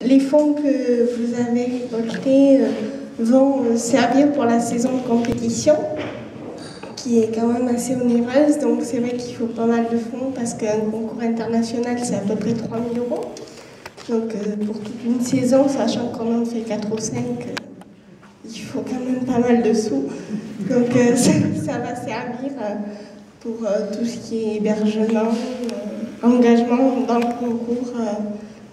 Les fonds que vous avez récoltés vont servir pour la saison de compétition, qui est quand même assez onéreuse. Donc c'est vrai qu'il faut pas mal de fonds parce qu'un concours international, c'est à peu près 3 000 €. Donc pour toute une saison, sachant qu'on en fait 4 ou 5, il faut quand même pas mal de sous. Donc ça va servir pour tout ce qui est hébergement, engagement dans le concours.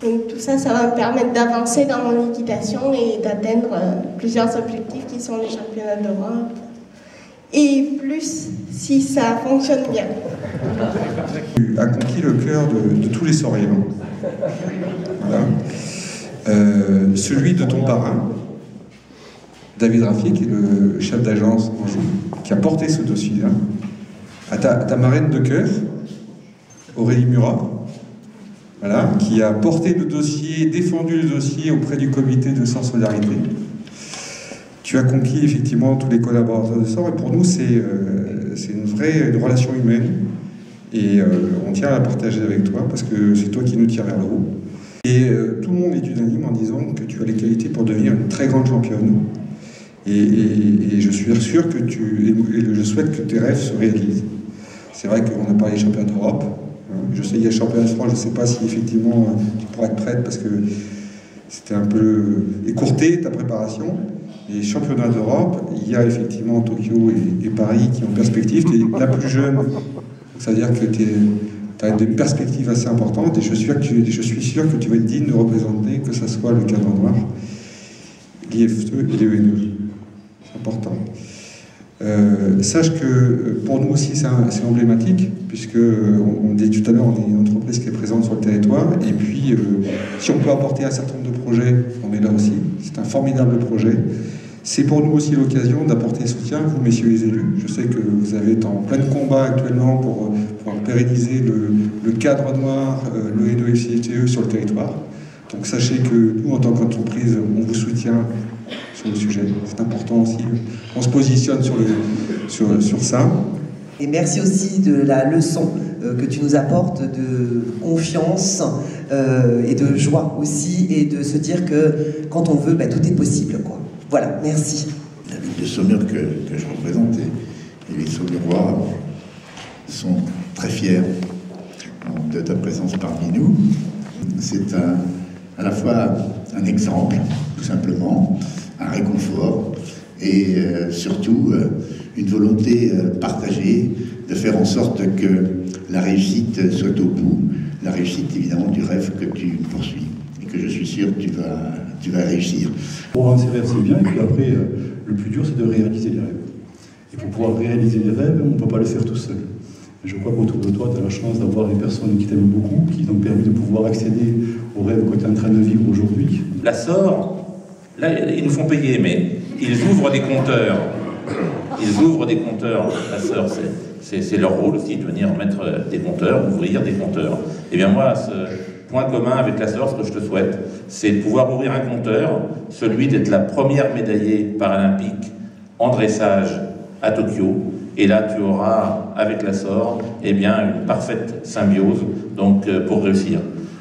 Donc tout ça, ça va me permettre d'avancer dans mon équitation et d'atteindre plusieurs objectifs qui sont les championnats d'Europe. Et plus si ça fonctionne bien. Tu as conquis le cœur de tous les Soriens. Voilà. Celui de ton parrain, David Raffier, qui est le chef d'agence Anjou, qui a porté ce dossier-là. À ta marraine de cœur, Aurélie Murat, voilà, qui a porté le dossier, défendu le dossier auprès du comité de Sors Solidarité. Tu as conquis effectivement tous les collaborateurs de Sors, et pour nous c'est une relation humaine, et on tient à la partager avec toi, parce que c'est toi qui nous tire vers le haut. Et tout le monde est unanime en disant que tu as les qualités pour devenir une très grande championne. Et je suis sûr que je souhaite que tes rêves se réalisent. C'est vrai qu'on a parlé des championnats d'Europe. Je sais qu'il y a le championnat de France, je ne sais pas si effectivement tu pourras être prête parce que c'était un peu écourté ta préparation. Les championnats d'Europe, il y a effectivement Tokyo et Paris qui ont perspective. Tu es la plus jeune, donc ça veut dire que tu as des perspectives assez importantes et je suis sûr que tu vas être digne de représenter, que ce soit le cadre noir, l'IFE et l'ENE. C'est important. Sache que pour nous aussi c'est emblématique, puisque on dit tout à l'heure, on est une entreprise qui est présente sur le territoire, et puis si on peut apporter un certain nombre de projets, on est là aussi. C'est un formidable projet. C'est pour nous aussi l'occasion d'apporter soutien, vous messieurs les élus. Je sais que vous êtes en plein combat actuellement pour pérenniser le cadre noir, le l'ENE et le CITE sur le territoire. Donc sachez que nous, en tant qu'entreprise, on vous soutient sur le sujet. C'est important aussi. On se positionne sur ça. Et merci aussi de la leçon que tu nous apportes de confiance et de joie aussi, et de se dire que quand on veut, tout est possible, quoi. Voilà, merci. La ville de Saumur que je représente et les Saumurois sont très fiers de ta présence parmi nous. C'est à la fois un exemple, tout simplement, un réconfort, et surtout une volonté partagée de faire en sorte que la réussite soit au bout, la réussite évidemment du rêve que tu poursuis et que je suis sûr que tu vas réussir. Pour avoir ses rêves, c'est bien, et puis après, le plus dur, c'est de réaliser les rêves. Et pour pouvoir réaliser les rêves, on ne peut pas le faire tout seul. Et je crois qu'autour de toi, tu as la chance d'avoir des personnes qui t'aiment beaucoup, qui t'ont permis de pouvoir accéder aux rêves que tu es en train de vivre aujourd'hui. La SOR, là, ils nous font payer, mais ils ouvrent des compteurs. Ils ouvrent des compteurs. La SOR, c'est leur rôle aussi de venir mettre des compteurs, ouvrir des compteurs. Et bien moi, ce point commun avec la SOR, ce que je te souhaite, c'est de pouvoir ouvrir un compteur, celui d'être la première médaillée paralympique en dressage à Tokyo. Et là, tu auras, avec la SOR, une parfaite symbiose pour réussir.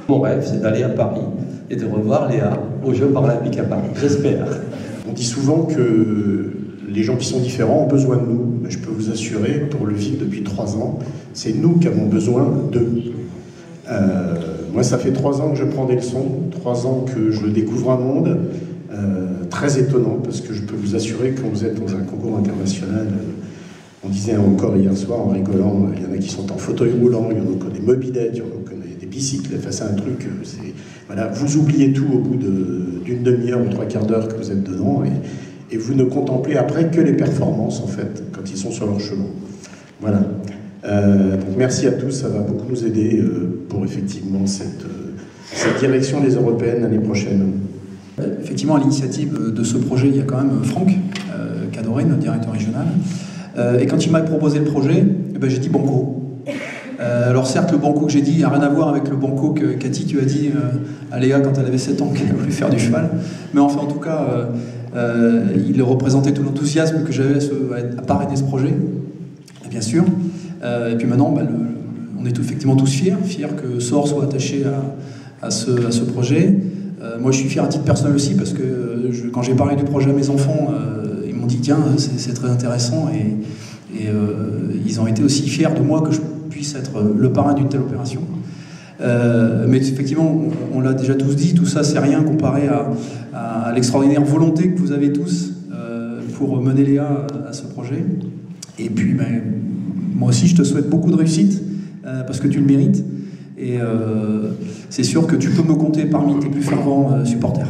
Mon rêve, c'est d'aller à Paris et de revoir Léa aux Jeux paralympiques à Paris, j'espère. On dit souvent que les gens qui sont différents ont besoin de nous. Mais je peux vous assurer, pour le vivre depuis 3 ans, c'est nous qui avons besoin d'eux. Moi, ça fait 3 ans que je prends des leçons, 3 ans que je découvre un monde très étonnant, parce que je peux vous assurer que quand vous êtes dans un concours international, on disait encore hier soir en rigolant, il y en a qui sont en fauteuil roulant, il y en a qui ont des mobylettes, il y en a qui ont des bicyclettes, enfin, c'est un truc, voilà, vous oubliez tout au bout d'une demi-heure ou 3/4 d'heure que vous êtes dedans, et vous ne contemplez après que les performances, en fait, quand ils sont sur leur chemin. Voilà. Donc merci à tous, ça va beaucoup nous aider pour effectivement cette direction des Européennes l'année prochaine. Effectivement, à l'initiative de ce projet, il y a quand même Franck Cadoré, notre directeur régional. Et quand il m'a proposé le projet, j'ai dit banco. Alors certes, le banco que j'ai dit n'a rien à voir avec le banco que Cathy, tu as dit à Léa quand elle avait 7 ans qu'elle a voulu faire du cheval. Mais enfin, en tout cas, il représentait tout l'enthousiasme que j'avais à parrainer ce projet, bien sûr. Et puis maintenant, on est effectivement tous fiers que SOR soit attaché à ce projet. Moi, je suis fier à titre personnel aussi parce que quand j'ai parlé du projet à mes enfants, ils m'ont dit tiens, c'est très intéressant et ils ont été aussi fiers de moi que je puisse être le parrain d'une telle opération. Mais effectivement, on l'a déjà tous dit, tout ça c'est rien comparé à l'extraordinaire volonté que vous avez tous pour mener Léa à ce projet. Et puis, moi aussi, je te souhaite beaucoup de réussite parce que tu le mérites. Et c'est sûr que tu peux me compter parmi tes plus fervents supporters.